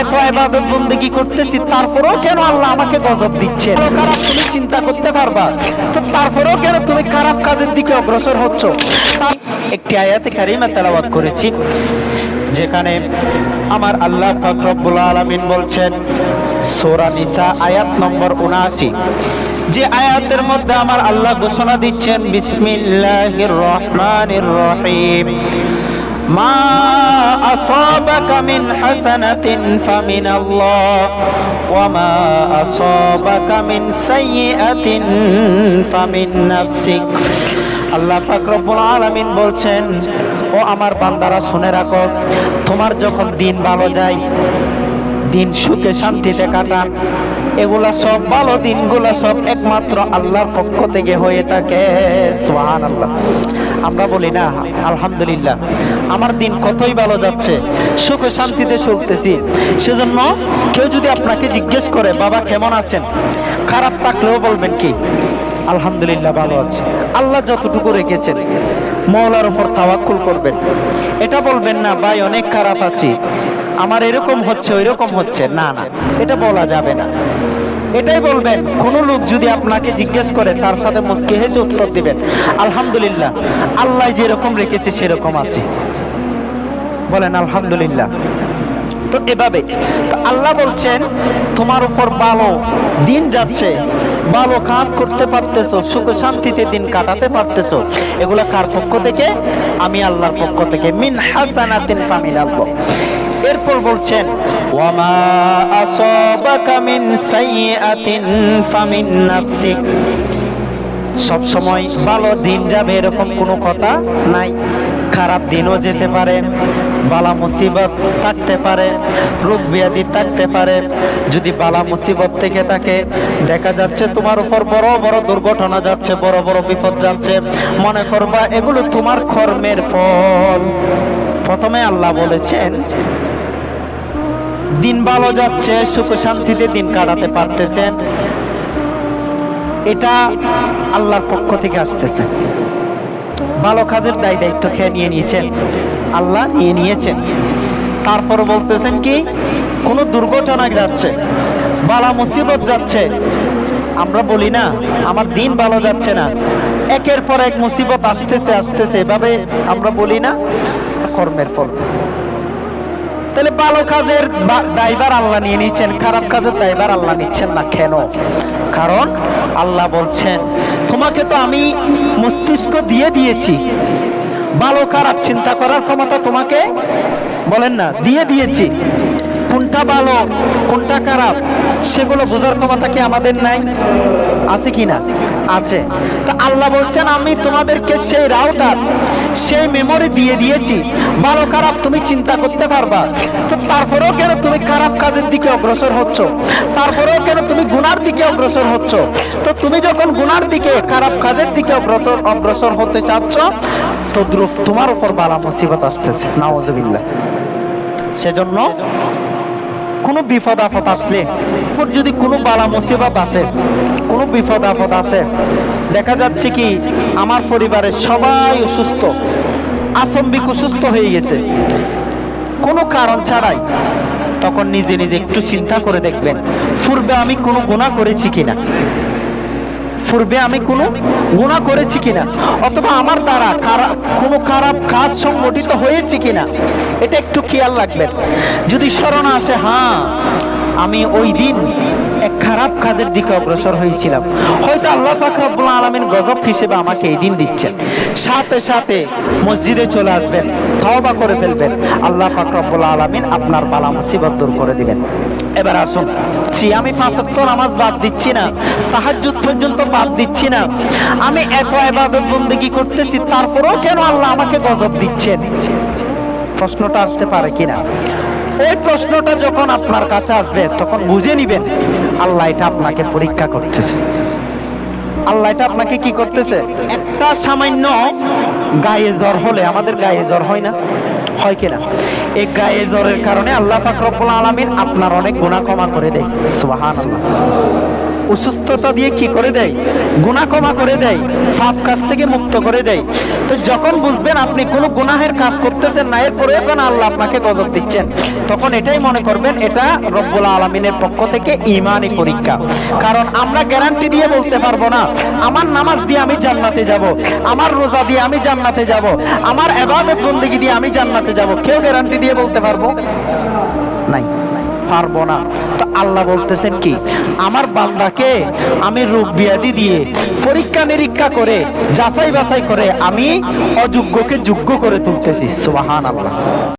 এত ইবাদত বন্দেগী করতেছি, তারপরেও কেন আল্লাহ আমাকে গজব দিচ্ছে? খারাপ তুমি চিন্তা করতে পারবা, তো তারপরেও কেন তুমি খারাপ কাজের দিকে অগ্রসর হচ্ছ? একটি আয়াতে কারিমা তেলাওয়াত করেছি, যেখানে আমার আল্লাহ পাক রব্বুল আলামিন বলছেন, সূরা নিসা আয়াত নম্বর 79, যে আয়াতের মধ্যে আমার আল্লাহ ঘোষণা দিচ্ছেন, বিসমিল্লাহির রহমানির রহিম, মা আসাবাকা মিন হাসানাতিন ফামিনাল্লাহ ওয়া মা আসাবাকা মিন সাইয়্যাতিন ফামিন নাফসিক। আল্লাহ পাক রব্বুল আলামিন বলছেন, ও আমার বান্দারা শুনে রাখো, তোমার যখন দিন ভালো যায়, দিন সুখে শান্তিতে কাটান, এগুলা সব ভালো দিনগুলা সব একমাত্র আল্লাহর পক্ষ থেকে হয়ে থাকে। সুবহানাল্লাহ। আমরা বলি না আলহামদুলিল্লাহ, আমার দিন কতই ভালো যাচ্ছে, সুখে শান্তিতে চলতেছি। সেজন্য কেউ যদি আপনাকে জিজ্ঞেস করে, বাবা কেমন আছেন, খারাপ থাকলেও বলবেন কি, আলহামদুলিল্লাহ ভালো আছে, আল্লাহ যতটুকু রেখেছেন মওলার উপর তাওয়াক্কুল করবেন। এটা বলবেন না, ভাই অনেক খারাপ আছি, আমার এরকম হচ্ছে ওইরকম হচ্ছে, না না, এটা বলা যাবে না। এটাই বলবেন, কোন লোক যদি আপনাকে জিজ্ঞেস করে, তার সাথে মুস্কি হেসে উত্তর দিবেন, আলহামদুলিল্লাহ, আল্লাহ যেরকম রেখেছে সেরকম আছি, বলেন আলহামদুলিল্লাহ। তো এভাবে আল্লাহ বলছেন, তোমার উপর ভালো দিন যাচ্ছে, ভালো কাজ করতে পারতেছো, সুখ শান্তিতে দিন কাটাতে পারতেছো, এগুলা কার পক্ষ থেকে? আমি আল্লাহর পক্ষ থেকে। মিন হাসানাতিন ফামিনাল্লাহ। এরপর বলছেন, ওয়া মা আসাবাকা মিন সাইয়্যাতিন ফামিন নাফসিক। সব সময় ভালো দিন যাবে এরকম কোনো কথা নাই, খারাপ দিনও যেতে পারে, বালা মুসিবত থাকতে পারে, রোগ ব্যাধি থাকতে পারে। যদি বালা মুসিবত থেকে থাকে, দেখা যাচ্ছে তোমার উপর বড় বড় দুর্ঘটনা যাচ্ছে, বড় বড় বিপদ যাচ্ছে, মনে করবা এগুলো তোমার কর্মের ফল। প্রথমে আল্লাহ বলেছেন, দিন ভালো যাচ্ছে, সুখ শান্তিতে দিন কাটাতে পারতেছেন, এটা আল্লাহর পক্ষ থেকে আসতেছে। ভালো কাজের দায়িত্ব খেয়ে নিয়ে নিয়েছেন, আল্লাহ নিয়ে নিয়েছেন। তারপর বলতেছেন কি, কোন দুর্ঘটনা যাচ্ছে, বালা মুসিবত যাচ্ছে, আমরা বলি না আমার দিন ভালো যাচ্ছে না, একের পর এক মুসিবত আসতেছে আসতেছে, এভাবে আমরা বলি না, কর্মের ফল। তাহলে ভালো কাজের দায়ভার আল্লাহ নিয়ে নিচ্ছেন, খারাপ কাজের দায়ভার আল্লাহ নিচ্ছেন না। কেন? কারণ আল্লাহ বলছেন, তোমাকে তো আমি মস্তিষ্ক দিয়ে দিয়েছি, ভালো খারাপ চিন্তা করার ক্ষমতা তোমাকে, বলেন না, দিয়ে দিয়েছি। কোনটা ভালো কোনটা খারাপ সেগুলো বোঝার ক্ষমতা কি আমাদের নাই? আছে কি না? আছে। তো আল্লাহ বলছেন, আমি তোমাদেরকে সেই রাউটার, সেই মেমোরি দিয়ে দিয়েছি, ভালো খারাপ তুমি চিন্তা করতে পারবা। তো তারপরেও কেন তুমি খারাপ কাজের দিকে অগ্রসর হচ্ছ? তারপরেও কেন তুমি গুনার দিকে অগ্রসর হচ্ছ? তো তুমি যখন গুনার দিকে, খারাপ কাজের দিকে অগ্রসর হতে চাচ্ছ, তো তোমার উপর বালা মুসিবত আসতেছে, নাউযুবিল্লাহ। সেজন্য কোনো বিপদ আপদ আসলে, যদি কোনো বালা মুসিবত আসে, কোনো বিপদ আপদ আসে, দেখা যাচ্ছে কি আমার পরিবারের সবাই অসুস্থ, আসম্বিক অসুস্থ হয়ে গেছে কোনো কারণ ছাড়াই, তখন নিজে নিজে একটু চিন্তা করে দেখবেন, পূর্বে আমি কোনো গুনাহ করেছি কিনা, পূর্বে আমি কোনো গুনাহ করেছি কিনা, অথবা আমার দ্বারা কোনো খারাপ কাজ সংগঠিত হয়েছে কিনা, এটা একটু খেয়াল রাখবেন। যদি স্মরণ আসে, হ্যাঁ আমি ওই দিন এক খারাপ কাজের দিকে অগ্রসর হয়েছিলাম, হয়তো আল্লাহ পাক রব্বুল আলামিন গজব হিসেবে আমাকে এই দিন দিচ্ছেন, সাথে সাথে মসজিদে চলে আসবেন, তওবা করে ফেলবেন, আল্লাহ পাক রব্বুল আলামিন আপনার বালা মুসিবত দূর করে দিবেন। এবার আসুন, আমি 5 ওয়াক্ত নামাজ বাদ দিচ্ছি না, তাহাজ্জুদ পর্যন্ত বাদ দিচ্ছি না, আমি এত ইবাদত বন্দেগী করতেছি, তারপরেও কেন আল্লাহ আমাকে গজব দিচ্ছেন? প্রশ্নটা আসতে পারে কিনা? ওই প্রশ্নটা যখন আপনার কাছে আসবে, তখন বুঝে নিবেন আল্লাহ এটা আপনাকে পরীক্ষা করতেছে। আল্লাহ এটা আপনাকে কি করতেছে? একটা সামান্য গায়ে জ্বর হলে, আমাদের গায়ে জ্বর হয় না, হয় কিনা? এই গায়ে জ্বরের কারণে আল্লাহ পাক রব্বুল আলামিন আপনার অনেক গুনাহ ক্ষমা করে দেয়। সুবহানাল্লাহ। অসুস্থতা দিয়ে কি করে দেয়? গুনাহ ক্ষমা করে দেয়, পাপ কাজ থেকে মুক্ত করে দেয়। তো যখন বুঝবেন আপনি কোনো গুনাহের কাজ করতেছেন না, এরপরে যখন আল্লাহ আপনাকে গজব দিচ্ছেন, তখন এটাই মনে করবেন এটা রব্বুল আলামিনের পক্ষ থেকে ঈমানি পরীক্ষা। কারণ আমরা গ্যারান্টি দিয়ে বলতে পারবো না আমার নামাজ দিয়ে আমি জান্নাতে যাব, আমার রোজা দিয়ে আমি জান্নাতে যাব, আমার ইবাদত বন্দেগী দিয়ে আমি জান্নাতে যাব। কেউ গ্যারান্টি দিয়ে বলতে পারবো? নাই, পারবো না। তো আল্লাহ বলতেছেন কি, আমার বান্দাকে আমি রোগ ব্যাধি দিয়ে পরীক্ষা নিরীক্ষা করে যাচাই বাছাই করে আমি অযোগ্যকে যোগ্য করে তুলতেছি। সুবহানাল্লাহ।